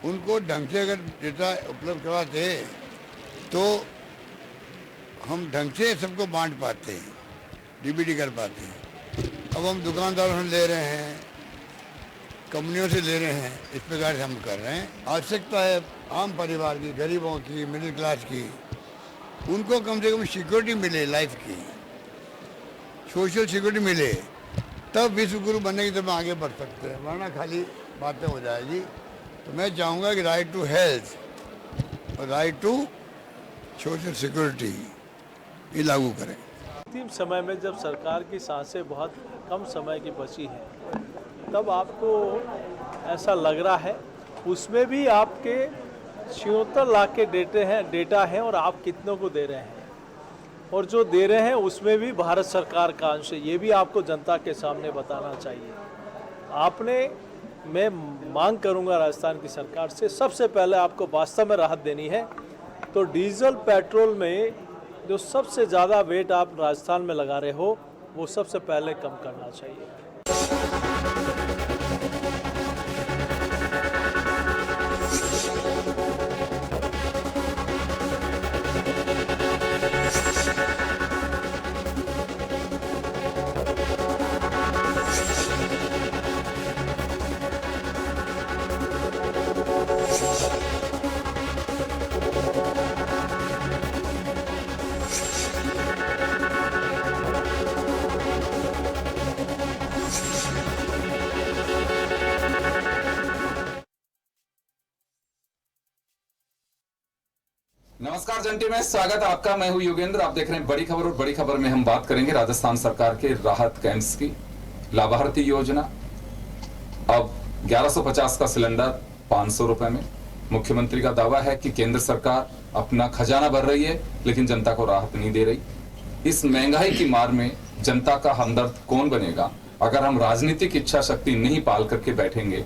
उनको ढंग से अगर डेटा उपलब्ध करवाते तो हम ढंग से सबको बांट पाते हैं, डीबीटी कर पाते हैं। अब हम दुकानदारों से ले रहे हैं, कंपनियों से ले रहे हैं, इस प्रकार से हम कर रहे हैं। आवश्यकता है आम परिवार की, गरीबों की, मिडिल क्लास की, उनको कम से कम सिक्योरिटी मिले, लाइफ की सोशल सिक्योरिटी मिले, तब विश्व गुरु बनने की तरफ आगे बढ़ सकते हैं, वरना खाली बातें हो जाएगी। तो मैं चाहूँगा कि राइट टू हेल्थ और राइट टू सोशल सिक्योरिटी ये लागू करें। अंतिम समय में जब सरकार की सांसें बहुत कम समय की बची हैं, तब आपको ऐसा लग रहा है उसमें भी आपके 76 लाख के डेटा हैं और आप कितनों को दे रहे हैं, और जो दे रहे हैं उसमें भी भारत सरकार का अंश है, ये भी आपको जनता के सामने बताना चाहिए। मैं मांग करूंगा राजस्थान की सरकार से, सबसे पहले आपको वास्तव में राहत देनी है तो डीजल पेट्रोल में जो सबसे ज़्यादा वेट आप राजस्थान में लगा रहे हो वो सबसे पहले कम करना चाहिए। नमस्कार जंटी में स्वागत है आपका। मैं हूं योगेंद्र। आप देख रहे हैं बड़ी खबर, और बड़ी खबर में हम बात करेंगे राजस्थान सरकार के राहत कैंप्स की। लाभार्थी योजना अब 1150 का सिलेंडर 500 रुपए में। मुख्यमंत्री का दावा है कि केंद्र सरकार अपना खजाना भर रही है लेकिन जनता को राहत नहीं दे रही। इस महंगाई की मार में जनता का हमदर्द कौन बनेगा अगर हम राजनीतिक इच्छा शक्ति नहीं पाल करके बैठेंगे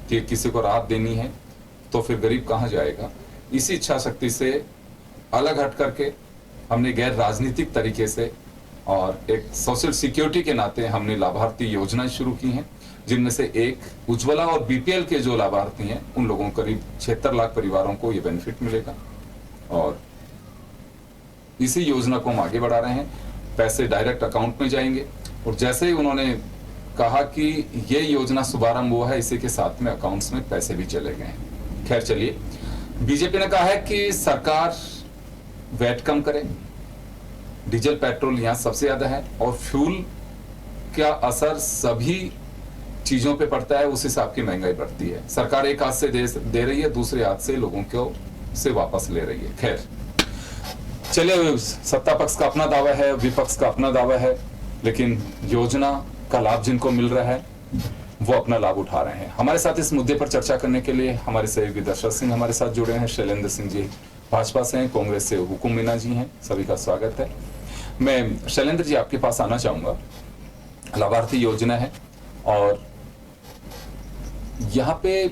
कि किसी को राहत देनी है, तो फिर गरीब कहां जाएगा। इसी इच्छा शक्ति से अलग हट करके हमने गैर राजनीतिक तरीके से और एक सोशल सिक्योरिटी के नाते हमने लाभार्थी योजनाएं शुरू की हैं, जिनमें से एक उज्ज्वला और बीपीएल के जो लाभार्थी हैं उन लोगों को करीब 76 लाख परिवारों को ये बेनिफिट मिलेगा। और इसी योजना को हम आगे बढ़ा रहे हैं। पैसे डायरेक्ट अकाउंट में जाएंगे, और जैसे ही उन्होंने कहा कि ये योजना शुभारंभ हुआ है, इसी के साथ में अकाउंट्स में पैसे भी चले गए हैं। खैर चलिए, बीजेपी ने कहा है कि सरकार वैट कम करे। डीजल पेट्रोल यहाँ सबसे ज्यादा है और फ्यूल का असर सभी चीजों पे पड़ता है, उस हिसाब की महंगाई बढ़ती है। सरकार एक हाथ से दे रही है, दूसरे हाथ से लोगों को से वापस ले रही है। खैर चलिए, सत्ता पक्ष का अपना दावा है, विपक्ष का अपना दावा है, लेकिन योजना का लाभ जिनको मिल रहा है वो अपना लाभ उठा रहे हैं। हमारे साथ इस मुद्दे पर चर्चा करने के लिए हमारे सहयोगी दर्शक सिंह हमारे साथ जुड़े हैं। शैलेंद्र सिंह जी भाजपा से हैं, कांग्रेस से हुकुम मीना जी हैं, सभी का स्वागत है। मैं शैलेंद्र जी आपके पास आना चाहूंगा। लाभार्थी योजना है और यहाँ पे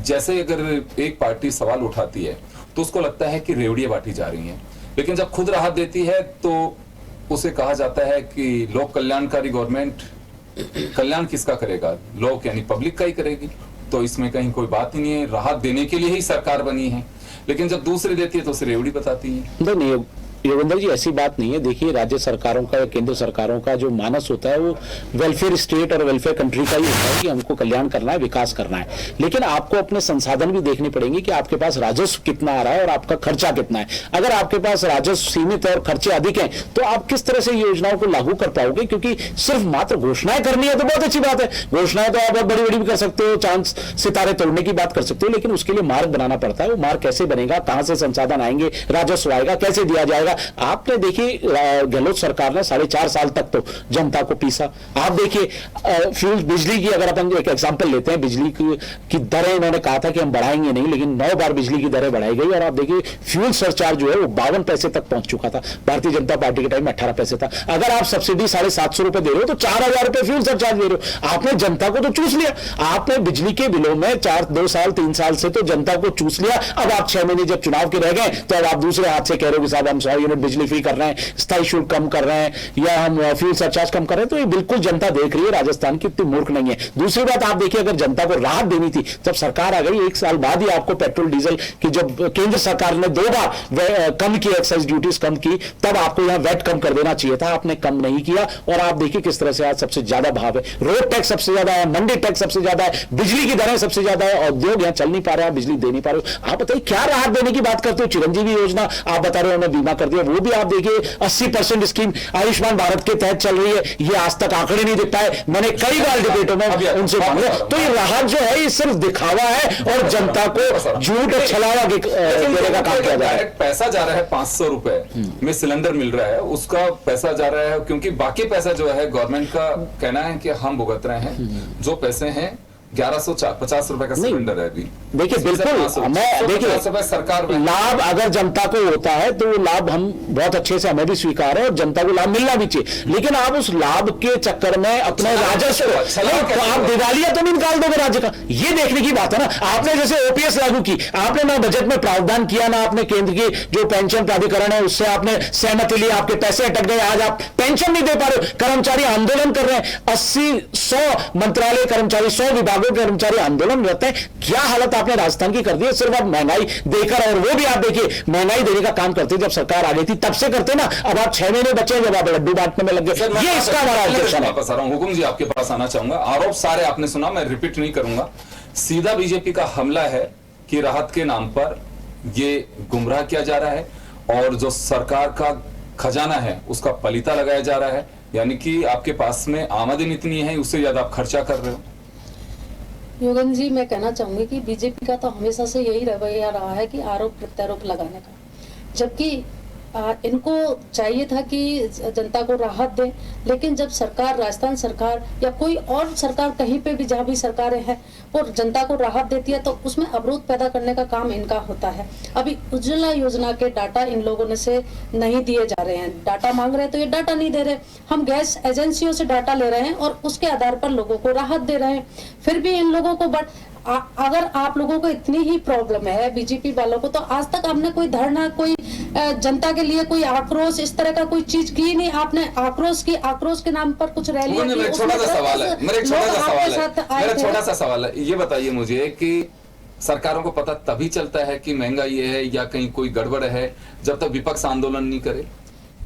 जैसे अगर एक पार्टी सवाल उठाती है तो उसको लगता है कि रेवड़ियां बांटी जा रही हैं, लेकिन जब खुद राहत देती है तो उसे कहा जाता है कि लोक कल्याणकारी गवर्नमेंट। कल्याण किसका करेगा? लोग यानी पब्लिक का ही करेगी। तो इसमें कहीं कोई बात ही नहीं है, राहत देने के लिए ही सरकार बनी है, लेकिन जब दूसरी देती है तो उसे रेवड़ी बताती है। नहीं योगेंद्र जी, ऐसी बात नहीं है। देखिए, राज्य सरकारों का या केंद्र सरकारों का जो मानस होता है वो वेलफेयर स्टेट और वेलफेयर कंट्री का ही होता है कि हमको कल्याण करना है, विकास करना है। लेकिन आपको अपने संसाधन भी देखने पड़ेंगे कि आपके पास राजस्व कितना आ रहा है और आपका खर्चा कितना है। अगर आपके पास राजस्व सीमित है और खर्चे अधिक हैं तो आप किस तरह से योजनाओं को लागू कर पाओगे? क्योंकि सिर्फ मात्र घोषणाएं करनी है तो बहुत अच्छी बात है, घोषणाएं तो आप बड़ी बड़ी भी कर सकते हो, चांद सितारे तोड़ने की बात कर सकते हो, लेकिन उसके लिए मार्ग बनाना पड़ता है। वो मार्ग कैसे बनेगा, कहां से संसाधन आएंगे, राजस्व आएगा, कैसे दिया जाएगा? आपने देखिए, गहलोत सरकार ने 4.5 साल तक तो जनता को पीसा। आप देखिए, फ्यूल बिजली की अगर अपन एक एग्जांपल लेते हैं, बिजली की दरें इन्होंने कहा था कि हम बढ़ाएंगे नहीं, लेकिन 9 बार बिजली की दरें बढ़ाई गई। और आप देखिए, फ्यूल सरचार्ज जो है वो 52 पैसे तक पहुंच चुका था। भारतीय जनता पार्टी के टाइम में 18 पैसे था। अगर आप सब्सिडी 750 रुपए दे रहे हो तो 4000 रुपए फ्यूल सरचार्ज दे रहे हो। आपने जनता को तो चूस लिया। आपने बिजली के बिलों में 2 साल 3 साल से तो जनता को चूस लिया। अब आप 6 महीने जब चुनाव के रह गए तो अब आप दूसरे हाथ से कह रहे हो कि साहब हम सॉरी यूनिट बिजली फ्री कर रहे हैं, स्थायी शुल्क कम कर रहे हैं, या हम फ्यूल सरचार्ज कम कर रहे हैं, तो ये बिल्कुल जनता देख रही है राजस्थान की, इतनी मूर्ख नहीं है। दूसरी बात आप देखिए, अगर जनता को राहत देनी थी, जब सरकार आ गई 1 साल बाद ही आपको पेट्रोल डीजल की जब केंद्र सरकार ने 2 बार कम की, एक्साइज ड्यूटीज कम की, तब आपको यहाँ वैट कम कर देना चाहिए था, आपने कम नहीं किया। और आप देखिए किस तरह से आज सबसे ज्यादा भाव है, रोड टैक्स सबसे ज्यादा है, मंडी टैक्स सबसे ज्यादा है, बिजली की दरें सबसे ज्यादा है, उद्योग यहाँ चल नहीं पा रहा है, बिजली दे नहीं पा रहे हो। आप बताइए क्या राहत देने की बात करते हो? चिरंजीवी योजना आप बता रहे हो उन्होंने बीमा कर दिया, वो भी आप देखिए 80% स्कीम आयुष्मान भारत के तहत चल रही है, ये आज तक आंकड़े नहीं दिख पाए। मैंने कई बार डिबेटों में उनसे मांगे, तो ये राहत जो है ये सिर्फ दिखावा है और जनता को झूठ और छलावा देने का काम किया जा रहा है। पैसा जा रहा है 500 रुपए में सिलेंडर मिल रहा है, उसका पैसा जा रहा है, क्योंकि बाकी पैसा जो है गवर्नमेंट का कहना है कि हम भुगत रहे हैं। जो पैसे हैं 1150 रुपए का सिलेंडर है अभी। देखिए बिल्कुल, मैं देखिए सरकार लाभ अगर जनता को होता है तो वो लाभ हम बहुत अच्छे से, हमें भी स्वीकार है और जनता को लाभ मिलना भी चाहिए, लेकिन आप उस लाभ के चक्कर में अपने राजस्व तो आप दिवालिया तो नहीं निकाल दोगे राज्य का, ये देखने की बात है ना। आपने जैसे ओपीएस लागू की, आपने ना बजट में प्रावधान किया, ना आपने केंद्र की जो पेंशन प्राधिकरण है उससे आपने सहमति ली, आपके पैसे अटक गए, आज आप पेंशन नहीं दे पा रहे हो, कर्मचारी आंदोलन कर रहे हैं, 80-100 मंत्रालय कर्मचारी, 100 विभागों कर्मचारी आंदोलन रहते हैं। क्या हालत आपने राजस्थान की कर दी है, सिर्फ आप महंगाई देकर, और वो भी आप देखिए महंगाई देने का काम करते जब सरकार आ गई थी तब से करते ना, अब आप 6 महीने बचे जब आप लड्डू बांटने में लग गए। ये इसका हमारा ऑब्जेक्शन है। वापस आ रहा हूं, हुकुम जी आपके पास आना चाहूंगा। आरोप सारे आपने सुना, मैं रिपीट नहीं करूंगा। सीधा बीजेपी का हमला है कि राहत के नाम पर ये गुमराह किया जा रहा है और जो सरकार का खजाना है उसका पलीता लगाया जा रहा है, यानी कि आपके पास में आमदनी इतनी है उससे ज्यादा आप खर्चा कर रहे हो। योगन जी, मैं कहना चाहूंगी कि बीजेपी का तो हमेशा से यही रवैया रहा है कि आरोप प्रत्यारोप लगाने का, जबकि इनको चाहिए था कि जनता को राहत दे, लेकिन जब सरकार, राजस्थान सरकार या कोई और सरकार कहीं पे भी जहाँ भी सरकारें हैं वो जनता को राहत देती है तो उसमें अवरोध पैदा करने का काम इनका होता है। अभी उज्ज्वला योजना के डाटा इन लोगों ने से नहीं दिए जा रहे हैं, डाटा मांग रहे हैं तो ये डाटा नहीं दे रहे। हम गैस एजेंसियों से डाटा ले रहे हैं और उसके आधार पर लोगों को राहत दे रहे हैं, फिर भी इन लोगों को अगर आप लोगों को इतनी ही प्रॉब्लम है बीजेपी वालों को, तो आज तक आपने कोई धरना, कोई जनता के लिए कोई आक्रोश, इस तरह का कोई चीज की नहीं। आपने आक्रोश के नाम पर कुछ रैलियां की। मेरा एक छोटा सा सवाल है, ये बताइए मुझे कि सरकारों को पता तभी चलता है कि महंगाई है या कहीं कोई गड़बड़ है जब तक विपक्ष आंदोलन नहीं करे?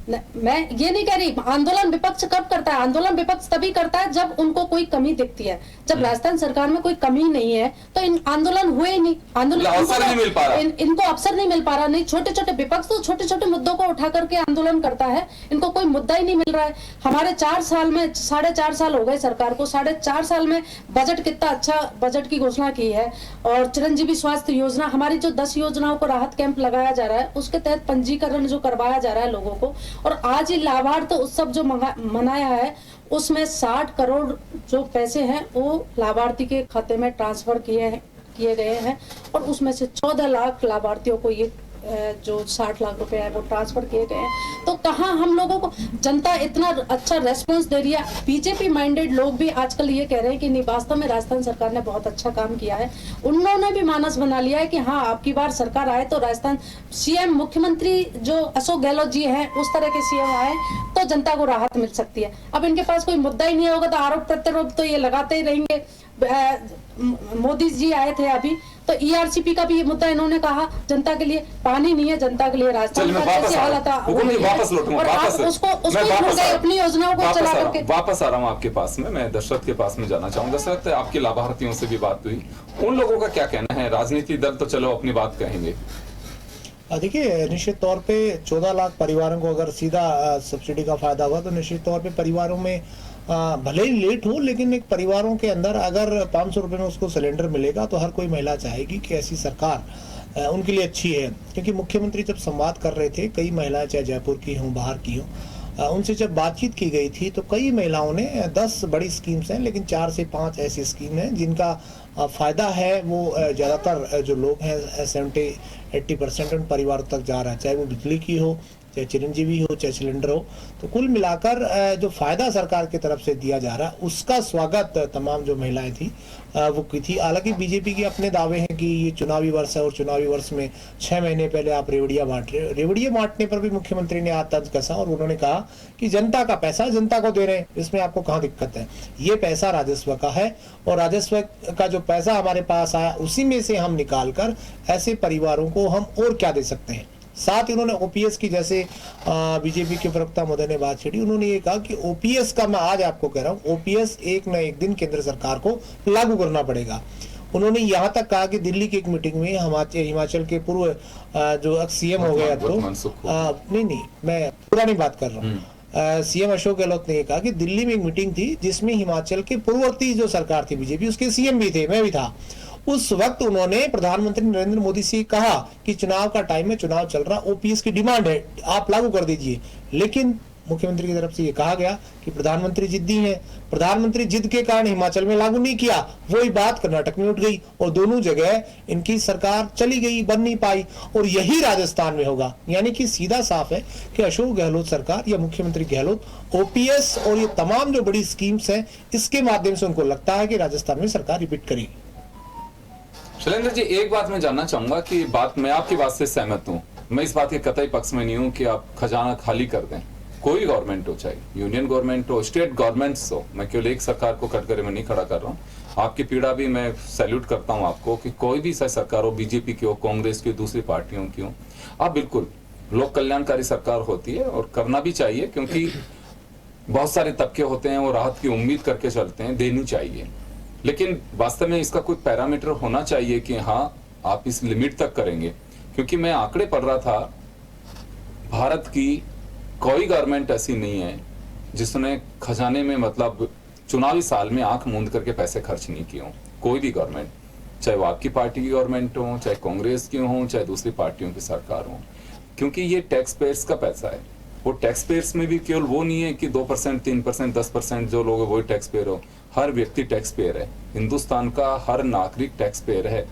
मैं ये नहीं कह रही आंदोलन विपक्ष कब करता है, आंदोलन विपक्ष तभी करता है जब उनको कोई कमी दिखती है। जब राजस्थान सरकार में कोई कमी नहीं है तो इन आंदोलन हुए ही नहीं, आंदोलन अवसर नहीं मिल पा रहा, इनको अवसर नहीं मिल पा रहा। नहीं, छोटे छोटे विपक्ष तो छोटे छोटे मुद्दों को उठा करके आंदोलन करता है, इनको कोई मुद्दा ही नहीं मिल रहा है। हमारे 4 साल में 4.5 साल हो गए सरकार को, 4.5 साल में बजट कितना अच्छा बजट की घोषणा की है, और चिरंजीवी स्वास्थ्य योजना, हमारी जो 10 योजनाओं को राहत कैंप लगाया जा रहा है उसके तहत पंजीकरण जो करवाया जा रहा है लोगों को, और आज ही लाभार्थ उत्सव जो मनाया है उसमें 60 करोड़ जो पैसे हैं वो लाभार्थी के खाते में ट्रांसफर किए गए हैं, और उसमें से 14 लाख लाभार्थियों को ये जो 60 लाख रुपए है वो ट्रांसफर किए गए हैं। तो कहाँ हम लोगों को जनता इतना अच्छा रेस्पॉन्स दे रही है। बीजेपी माइंडेड लोग भी आजकल ये कह रहे हैं कि नहीं, वास्तव में राजस्थान सरकार ने बहुत अच्छा काम किया है। उन्होंने भी मानस बना लिया है कि हाँ, आपकी बार सरकार आए तो राजस्थान सीएम, मुख्यमंत्री जो अशोक गहलोत जी हैं उस तरह के सीएम आए तो जनता को राहत मिल सकती है। अब इनके पास कोई मुद्दा ही नहीं होगा तो आरोप प्रत्यारोप तो ये लगाते ही रहेंगे। मोदी जी आए थे अभी तो ईआरसीपी का भी ये मुद्दा इन्होंने कहा, जनता के लिए पानी नहीं है, जनता के लिए राजस्थान का कैसे हालत है, वापस लौटूंगा, उसको अपनी योजनाओं को चला करके वापस आ रहा हूँ आपके पास में। मैं दशरथ के पास में जाना चाहूंगा। दशरथ, आपके लाभार्थियों से भी बात हुई, उन लोगों का क्या कहना है? राजनीतिक दल तो चलो अपनी बात कहेंगे। देखिए, निश्चित तौर पे 14 लाख परिवारों को अगर सीधा सब्सिडी का फायदा हुआ तो निश्चित तौर पे परिवारों में भले ही लेट हो, लेकिन एक परिवारों के अंदर अगर 500 रुपये में उसको सिलेंडर मिलेगा तो हर कोई महिला चाहेगी कि ऐसी सरकार उनके लिए अच्छी है। क्योंकि मुख्यमंत्री जब संवाद कर रहे थे, कई महिलाएं चाहे जयपुर की हों, बाहर की हों, उनसे जब बातचीत की गई थी तो कई महिलाओं ने 10 बड़ी स्कीम्स हैं, लेकिन 4 से 5 ऐसी स्कीम हैं जिनका फ़ायदा है वो ज़्यादातर जो लोग हैं 70-80% उन परिवारों तक जा रहा है, चाहे वो बिजली की हो, चाहे चिरंजीवी हो चाहे सिलेंडर हो। तो कुल मिलाकर जो फायदा सरकार की तरफ से दिया जा रहा है उसका स्वागत तमाम जो महिलाएं थी वो की थी। हालांकि बीजेपी के अपने दावे हैं कि ये चुनावी वर्ष है और चुनावी वर्ष में 6 महीने पहले आप रेवड़िया बांट रहे हो। रेवड़िया बांटने पर भी मुख्यमंत्री ने हाथ तंज कसा और उन्होंने कहा कि जनता का पैसा जनता को दे रहे हैं, इसमें आपको कहाँ दिक्कत है। ये पैसा राजस्व का है और राजस्व का जो पैसा हमारे पास आया उसी में से हम निकाल कर ऐसे परिवारों को हम और क्या दे सकते हैं। साथ ही उन्होंने ओपीएस की, जैसे बीजेपी के प्रवक्ता महोदय ने बात छेड़ी, उन्होंने ये कहा कि ओपीएस का, मैं आज आपको कह रहा हूँ, ओपीएस एक न एक दिन केंद्र सरकार को लागू करना पड़ेगा। उन्होंने यहाँ तक कहा कि दिल्ली की एक मीटिंग में हिमाचल के पूर्व जो सीएम हो गया, तो नहीं मैं पुरानी बात कर रहा हूँ, सीएम अशोक गहलोत ने कहा कि दिल्ली में एक मीटिंग थी जिसमें हिमाचल के पूर्ववर्ती जो सरकार थी बीजेपी, उसके सीएम भी थे, मैं भी था। उस वक्त उन्होंने प्रधानमंत्री नरेंद्र मोदी से कहा कि चुनाव का टाइम है, चुनाव चल रहा, ओपीएस की डिमांड है, आप लागू कर दीजिए। लेकिन मुख्यमंत्री की तरफ से ये कहा गया कि प्रधानमंत्री जिद्दी हैं, प्रधानमंत्री जिद के कारण हिमाचल में लागू नहीं किया। वही बात कर्नाटक में उठ गई और दोनों जगह इनकी सरकार चली गई, बन नहीं पाई, और यही राजस्थान में होगा। यानी कि सीधा साफ है कि अशोक गहलोत सरकार या मुख्यमंत्री गहलोत ओपीएस और ये तमाम जो बड़ी स्कीम्स हैं इसके माध्यम से उनको लगता है कि राजस्थान में सरकार रिपीट करेगी। शैलेंद्र जी, एक बात मैं जानना चाहूंगा कि मैं आपकी बात से सहमत हूं, मैं इस बात के कतई पक्ष में नहीं हूं कि आप खजाना खाली कर दें। कोई गवर्नमेंट हो, चाहे यूनियन गवर्नमेंट हो, स्टेट गवर्नमेंट्स हो, मैं केवल एक सरकार को कटघरे में नहीं खड़ा कर रहा हूं। आपकी पीड़ा भी मैं सैल्यूट करता हूं आपको कि कोई भी सरकार हो, बीजेपी की हो, कांग्रेस की, दूसरी पार्टियों की हो, आप बिल्कुल लोक कल्याणकारी सरकार होती है और करना भी चाहिए, क्योंकि बहुत सारे तबके होते हैं वो राहत की उम्मीद करके चलते हैं, देनी चाहिए। लेकिन वास्तव में इसका कोई पैरामीटर होना चाहिए कि हाँ आप इस लिमिट तक करेंगे, क्योंकि मैं आंकड़े पढ़ रहा था, भारत की कोई गवर्नमेंट ऐसी नहीं है जिसने खजाने में, मतलब चुनावी साल में आंख मूंद करके पैसे खर्च नहीं किए हों। कोई भी गवर्नमेंट, चाहे वो आपकी पार्टी की गवर्नमेंट हो, चाहे कांग्रेस की हो, चाहे दूसरी पार्टियों की सरकार हो, क्योंकि ये टैक्स पेयर्स का पैसा है। वो टैक्स पेयर्स में भी केवल वो नहीं है कि 2%, 3%, 10% जो लोग वही टैक्स पेयर हो। हर व्यक्ति टैक्स पेयर है, हिंदुस्तान का हर नागरिक टैक्स पेयर है।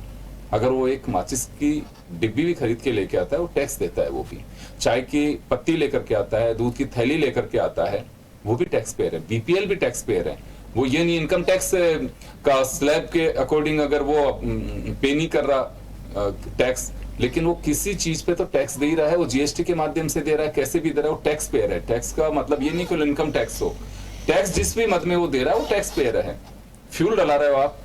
अगर वो एक माचिस की डिब्बी भी खरीद के लेके आता है वो टैक्स देता है, वो भी चाय की पत्ती लेकर के आता है, दूध की थैली लेकर के आता है, वो भी टैक्स पेयर है। बीपीएल भी टैक्स पेयर है। वो ये नहीं इनकम टैक्स का स्लैब के अकॉर्डिंग अगर वो पे नहीं कर रहा टैक्स, लेकिन वो किसी चीज पे तो टैक्स दे ही रहा है, वो जीएसटी के माध्यम से दे रहा है, कैसे भी दे रहा है, वो टैक्स पेयर है। टैक्स का मतलब ये नहीं कि इनकम टैक्स हो, टैक्स जिस भी मद में वो दे रहा है वो टैक्स पेयर है। फ्यूल डला रहे हो आप,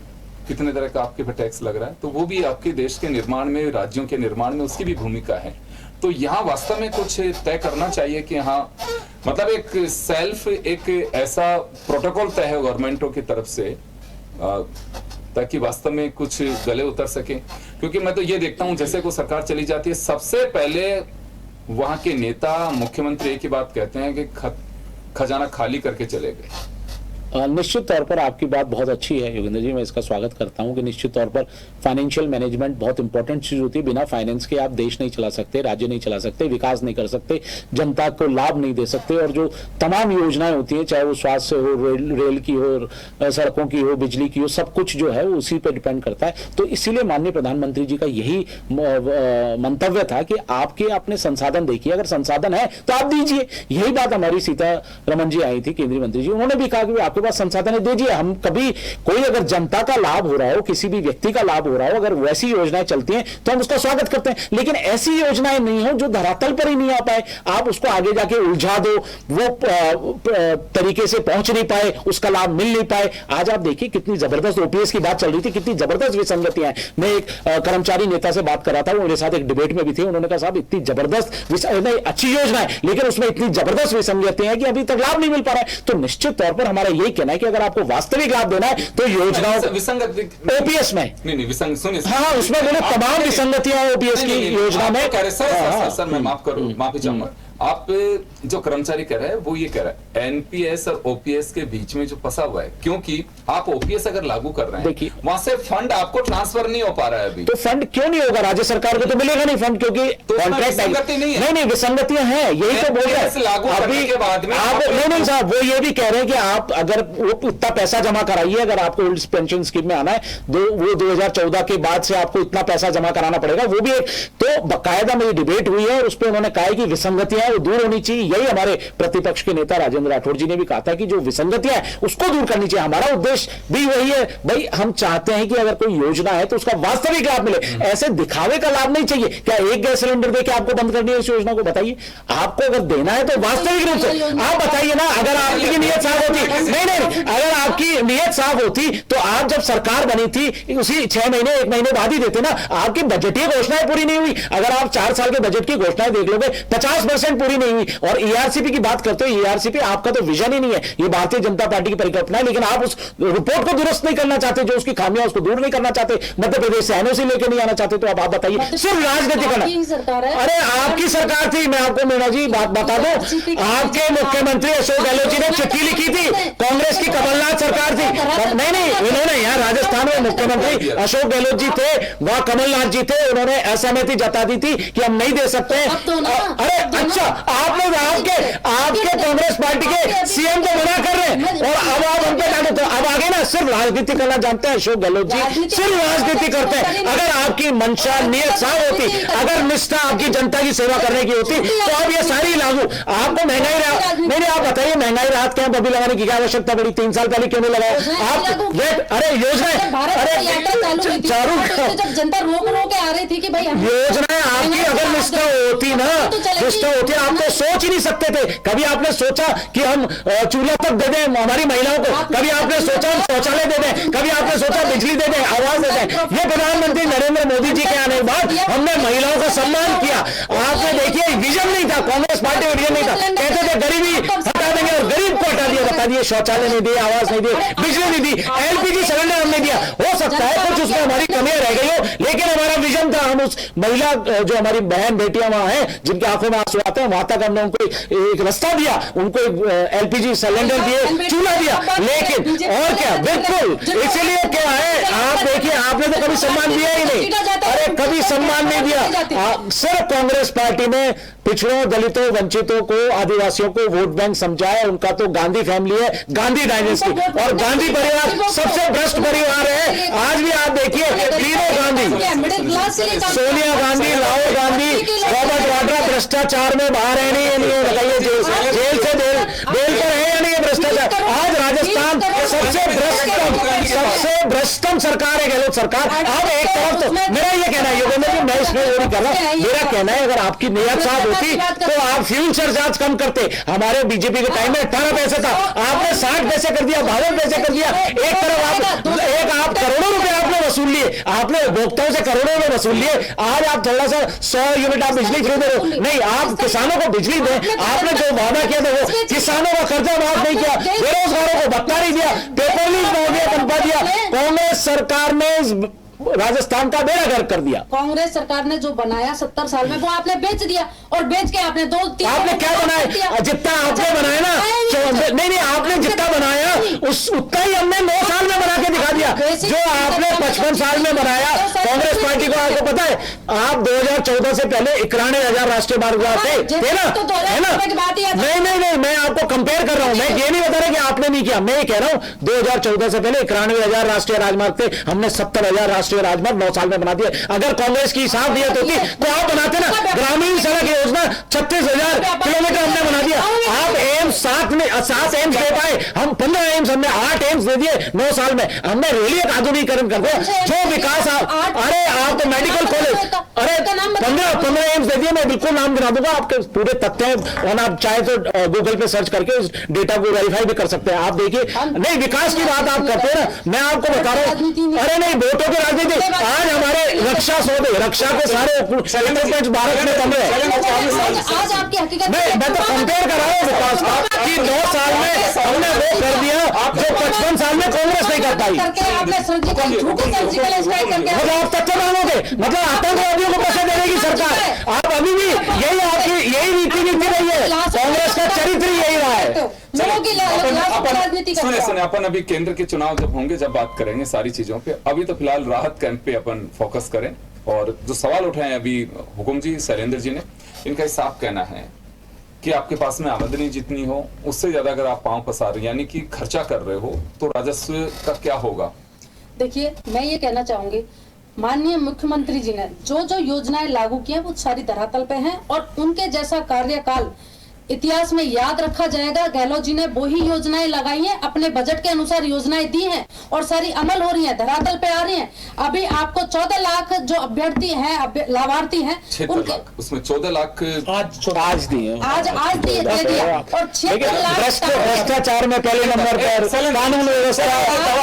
कितने तरह का आपके पे टैक्स लग रहा है, तो वो भी आपके देश के निर्माण में, राज्यों के निर्माण में उसकी भी भूमिका है। तो यहाँ वास्तव में कुछ तय करना चाहिए कि हाँ, मतलब एक ऐसा प्रोटोकॉल तय है गवर्नमेंटों की तरफ से, ताकि वास्तव में कुछ गले उतर सके। क्योंकि मैं तो ये देखता हूँ, जैसे कोई सरकार चली जाती है, सबसे पहले वहां के नेता, मुख्यमंत्री एक ही बात कहते हैं कि खजाना खाली करके चले गए। निश्चित तौर पर आपकी बात बहुत अच्छी है योगेंद्र जी, मैं इसका स्वागत करता हूं कि निश्चित तौर पर फाइनेंशियल मैनेजमेंट बहुत इंपॉर्टेंट चीज होती है। बिना फाइनेंस के आप देश नहीं चला सकते, राज्य नहीं चला सकते, विकास नहीं कर सकते, जनता को लाभ नहीं दे सकते। और जो तमाम योजनाएं होती हैं, चाहे वो स्वास्थ्य हो, रेल की हो, सड़कों की हो, बिजली की हो, सब कुछ जो है वो उसी पर डिपेंड करता है। तो इसीलिए माननीय प्रधानमंत्री जी का यही मंतव्य था कि आपके अपने संसाधन देखिए, अगर संसाधन है तो आप दीजिए। यही बात हमारी सीतारमण जी आई थी, केंद्रीय मंत्री जी, उन्होंने भी कहा कि आपके पास संसाधन है, दीजिए। हम कभी कोई अगर जनता का लाभ हो रहा हो, किसी भी व्यक्ति का लाभ हो रहा हो, अगर वैसी योजनाएं चलती हैं तो हम उसका स्वागत करते हैं। लेकिन ऐसी योजनाएं नहीं हो जो धरातल पर ही नहीं आ पाए, आप उसको आगे जाके उलझा दो, वो तरीके से पहुंच नहीं पाए, उसका लाभ मिल नहीं पाए। आज आप देखिए कितनी जबरदस्त ओपीएस की बात चल रही थी, कितनी जबरदस्त विसंगतियां हैं। मैं एक कर्मचारी नेता से बात कर रहा था, वो मेरे साथ एक डिबेट में भी थे, उन्होंने कहा साहब इतनी जबरदस्त अच्छी योजना है, लेकिन उसमें इतनी जबरदस्त विसंगतियां हैं कि अभी तक लाभ नहीं मिल पा रहा है। तो निश्चित तौर पर हमारा यही कहना है कि अगर आपको वास्तविक लाभ देना है तो योजनाओं विसंगति ओपीएस में नहीं सुनिए, हाँ, उसमें बोले तमाम विसंगतियां ओपीएस की योजना में। सर मैं माफी चाहूंगा, आप जो कर्मचारी कह रहे हैं वो ये कह रहा है एनपीएस और ओपीएस के बीच में जो फंसा हुआ है, क्योंकि आप ओपीएस अगर लागू कर रहे हैं वहां से फंड आपको ट्रांसफर नहीं हो पा रहा है अभी। तो फंड क्यों नहीं होगा? राज्य सरकार को तो मिलेगा नहीं फंड, क्योंकि विसंगति नहीं है। नहीं विसंगतियां हैं, यही तो बोल रहे हैं। लागू करने के बाद में आप नहीं साहब, वो ये भी कह रहे हैं कि आप अगर उतना पैसा जमा कराइए, अगर आपको ओल्ड पेंशन स्कीम में आना है, वो 2014 के बाद से आपको इतना पैसा जमा कराना पड़ेगा। वो भी तो बाकायदा मेरी डिबेट हुई है और उस पर उन्होंने कहा कि विसंगतियां है वो दूर होनी चाहिए। यही हमारे प्रतिपक्ष के नेता राजेंद्र राठौड़ जी ने भी कहा था कि जो विसंगतियां है उसको दूर करनी चाहिए। हमारा उद्देश्य भी वही है भाई, हम चाहते हैं कि अगर कोई योजना है तो उसका वास्तविक लाभ मिले, ऐसे दिखावे का लाभ नहीं चाहिए। क्या एक गैस सिलेंडर देके आपको बंद करनी है इस योजना को? बताइए, आपको अगर देना है तो वास्तविक रूप से आप बताइए ना। अगर आपकी नीयत साफ होती, नहीं, अगर आपकी नीयत साफ होती तो आप जब सरकार बनी थी उसी 6 महीने 1 महीने बाद ही देते ना। आपकी बजटीय घोषणाएं पूरी नहीं हुई। अगर आप 4 साल के बजट की घोषणाएं देख लोगे 50% पूरी नहीं हुई। और ईआरसीपी की बात करते हो, ईआरसीपी आपका तो विजन ही नहीं है, ये भारतीय जनता पार्टी की परिकल्पना है। लेकिन आप उस रिपोर्ट को दुरुस्त नहीं करना चाहते, जो उसकी खामियां उसको दूर नहीं करना चाहते, मध्य प्रदेश से एनओसी लेके नहीं आना चाहते। तो अब आप बताइए, सिर्फ राजनीति करना। अरे आपकी सरकार थी, मैं आपको मीना जी बात बता दूं, आपके मुख्यमंत्री अशोक गहलोत जी ने चिट्ठी लिखी थी, कांग्रेस की कमलनाथ सरकार थी। नहीं, इन्होंने यहाँ राजस्थान में मुख्यमंत्री अशोक गहलोत जी थे, वहां कमलनाथ जी थे, उन्होंने असहमति जता दी थी कि हम नहीं दे सकते। अरे अच्छा, आपने आपके कांग्रेस पार्टी के सीएम तो मना कर रहे हैं और अब आप उन पे डालो। तो अब आगे ना सिर्फ राजनीति करना जानते हैं अशोक गहलोत जी, सिर्फ राजनीति करते हैं। अगर आपकी मंशा नीयत साफ होती, अगर निष्ठा आपकी जनता की सेवा करने की होती तो अब ये सारी लागू। आपको महंगाई राहत नहीं, आप बताइए महंगाई राहत कैंप अभी लगाने की क्या आवश्यकता पड़ी? 3 साल पहले क्यों नहीं लगाया आप? अरे योजनाएं, अरे चारू जब जनता रोक आ रही थी कि भाई योजनाएं आपकी अगर निष्ठा होती ना, निष्ठा होती, आप तो सोच ही नहीं सकते थे। कभी आपने सोचा कि हम चूल्हा तक दे दें हमारी महिलाओं को? कभी आपने सोचा हम शौचालय दे दें? कभी आपने सोचा बिजली दे दें, आवास दे दें? ये प्रधानमंत्री नरेंद्र मोदी जी के आने के बाद हमने महिलाओं का सम्मान किया। आपने देखिए विजन नहीं था, कांग्रेस पार्टी का विजन नहीं था। कहते थे गरीबी हटा देंगे और गरीब को हटा दिया। बता दिए शौचालय नहीं दिए, आवास नहीं दिए, बिजली नहीं दी, एलपीजी सिलेंडर हमने दिया। हो सकता है कुछ उसमें हमारी कमियां रह गई हो, लेकिन हमारा विजन था। हम उस महिला जो हमारी बहन बेटियां वहां हैं जिनकी आंखों में आंसू आते हैं, वहां तक हमने उनको एक रास्ता दिया, उनको एलपीजी सिलेंडर दिए, चूल्हा दिया। लेकिन और क्या, बिल्कुल इसीलिए क्या है, आप देखिए आपने तो कभी सम्मान दिया ही नहीं। अरे कभी सम्मान नहीं दिया। सिर्फ कांग्रेस पार्टी ने पिछड़ों, दलितों, वंचितों को, आदिवासियों को वोट बैंक समझा है। उनका तो गांधी फैमिली है, गांधी डायनेस्टी, और गांधी परिवार सबसे भ्रष्ट परिवार है। आज भी आप देखिए तीनों गांधी, सोनिया गांधी, राहुल गांधी, रॉबर्ट वाड्रा भ्रष्टाचार में बाहर है नहीं है? बताइए जेल से बेल पर है या नहीं है भ्रष्टाचार? आज राजस्थान सबसे भ्रष्टम सरकार है गहलोत सरकार। अब एक तरफ तो मेरा ये कहना है योगेंद्र जी, मैं इसमें नहीं कर रहा, मेरा कहना है अगर आपकी नियत साफ होती तो आप फ्यूल सरचार्ज कम करते। हमारे बीजेपी के टाइम में 18 पैसे था, आपने 60 पैसे कर दिया, 52 पैसे कर दिया। एक तरफ आप करोड़ों रुपए आपने वसूल लिए, आपने उपभोक्ताओं से करोड़ों रुपए वसूल लिए। आज आप थोड़ा सा 100 यूनिट आप बिजली खरीद रहे हो, नहीं आप किसानों को बिजली दें। आपने जो वादा किया था वो किसानों का कर्जा माफ नहीं किया, बेरोजगारों को भत्ता नहीं दिया, पेपर लीक बनवा दिया। कांग्रेस सरकार ने राजस्थान का बेड़ा गर्क कर दिया। कांग्रेस सरकार ने जो बनाया 70 साल में वो आपने बेच दिया, और बेच के आपने 2-3 आपने क्या बनाया? जितना आपने बनाया ना, नहीं आपने जितना बनाया उतना ही हमने 9 साल में बना के दिखा दिया। जो आपने 55 साल में बनाया कांग्रेस पार्टी को, आपको पता है आप 2014 से पहले 91,000 राष्ट्रीय मार्ग थे ना, है ना? नहीं, मैं आपको कंपेयर कर रहा हूं, मैं ये नहीं बता रहा कि आपने नहीं किया, मैं ये कह रहा हूं 2014 से पहले 91,000 राष्ट्रीय राजमार्ग थे, हमने 70,000 राष्ट्रीय राजमार्ग 9 साल में बना दिए। अगर कांग्रेस की साफ नियत होती तो आप बनाते ना ग्रामीण सड़क योजना 36,000 किलोमीटर हमने बना दिया। आप एम्स 7 एम्स दे पाए, हम 15 एम्स, हमने 8 एम्स दे दिए 9 साल में। हमने रेलवे का आधुनिकीकरण कर दिया, जो विकास अरे आप तो मेडिकल कॉलेज, अरे 15 एम्स दे दिए। मैं बिल्कुल नाम गिना दूंगा, आपके पूरे तथ्य हैं और आप चाहे तो गूगल पे सर्च करके उस डेटा को वेरीफाई भी कर सकते हैं। आप देखिए, नहीं विकास की बात आप करते हैं ना, मैं आपको बता रहा हूँ। अरे नहीं, वोटों की राजनीति। आज हमारे रक्षा सौदे, रक्षा के सारे इक्विपमेंट्स भारत में बन रहे हैं। आज आपकी हकीकत मैं तो कंपेयर कर रहा हूँ विकास का कि 9 साल में हमने वो कर दिया जो 55 साल में कांग्रेस नहीं कर पाई। मतलब आप तथ्य मानोगे, मतलब आतंकवादियों को पैसे देने की सरकार, आप अभी भी यही नीति रही है, कांग्रेस का चरित्र यही रहा है। सुने अपन अभी केंद्र के चुनाव जब होंगे जब बात करेंगे सारी चीजों पे। अभी तो फिलहाल राहत कैंप पे अपन फोकस करें। और जो सवाल उठाए अभी हुकुम जी, शैलेंद्र जी ने, इनका साफ कहना है कि आपके पास में आमदनी जितनी हो उससे ज्यादा अगर आप पांव पसार यानी कि खर्चा कर रहे हो तो राजस्व का क्या होगा? देखिए, मैं ये कहना चाहूंगी, माननीय मुख्यमंत्री जी ने जो जो योजनाएं लागू की हैं वो सारी धरातल पे हैं और उनके जैसा कार्यकाल इतिहास में याद रखा जाएगा। गहलोत जी ने वो ही योजनाएं लगाई हैं, अपने बजट के अनुसार योजनाएं दी हैं और सारी अमल हो रही हैं, धरातल पे आ रही हैं। अभी आपको 14 लाख जो अभ्यर्थी हैं, लाभार्थी हैं, उनके उसमें 14 लाख आज दिए, आज दे दिया और 76 लाख भ्रष्टाचार में पहले नंबर पर, कानून व्यवस्था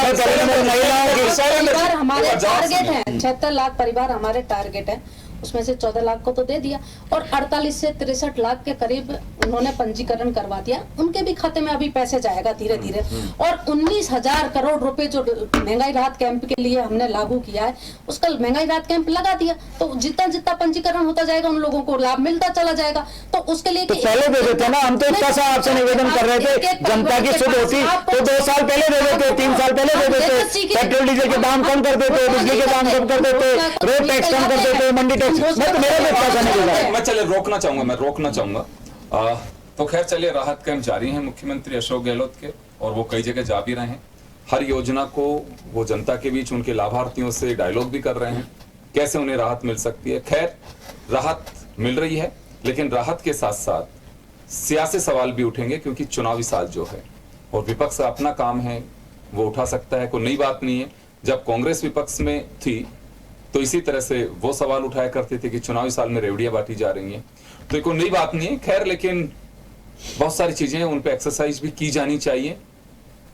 पहले नंबर, महिलाओं परिवार की हमारे टारगेट है, 76 लाख परिवार हमारे टारगेट है, उसमें से 14 लाख को तो दे दिया और 48 से 63 लाख के करीब उन्होंने पंजीकरण करवा दिया। उनके भी खाते में अभी पैसे जाएगा धीरे धीरे। और 19,000 करोड़ रुपए जो महंगाई राहत कैंप के लिए हमने लागू किया है, उसका महंगाई राहत कैंप लगा दिया, तो जितना जितना पंजीकरण होता जाएगा उन लोगों को लाभ मिलता चला जाएगा। तो उसके लिए तो पहले दे देते ना, हम तो इतना सा आपसे निवेदन कर रहे थे, जनता की सुध होती तो 2 साल पहले दे देते, 3 साल पहले दे देते, पेट्रोल डीजल के दाम कम कर देते, बिजली के दाम कम कर देते, रोड टैक्स कम कर देते, मंडी टैक्स। मैं चले रोकना चाहूंगा। तो खैर चलिए, राहत कैंप जारी है मुख्यमंत्री अशोक गहलोत के, और वो कई जगह जा भी रहे हैं। हर योजना को वो जनता के बीच उनके लाभार्थियों से डायलॉग भी कर रहे हैं, कैसे उन्हें राहत मिल सकती है। खैर राहत मिल रही है, लेकिन राहत के साथ साथ सियासी सवाल भी उठेंगे, क्योंकि चुनावी साल जो है और विपक्ष का अपना काम है वो उठा सकता है, कोई नई बात नहीं है। जब कांग्रेस विपक्ष में थी तो इसी तरह से वो सवाल उठाया करते थे कि चुनावी साल में रेवड़ियां बांटी जा रही हैं, तो कोई नई बात नहीं है। खैर लेकिन बहुत सारी चीजें हैं, उन पे एक्सरसाइज भी की जानी चाहिए।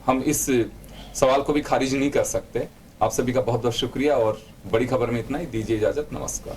हम इस सवाल को भी खारिज नहीं कर सकते। आप सभी का बहुत बहुत शुक्रिया, और बड़ी खबर में इतना ही। दीजिए इजाजत, नमस्कार।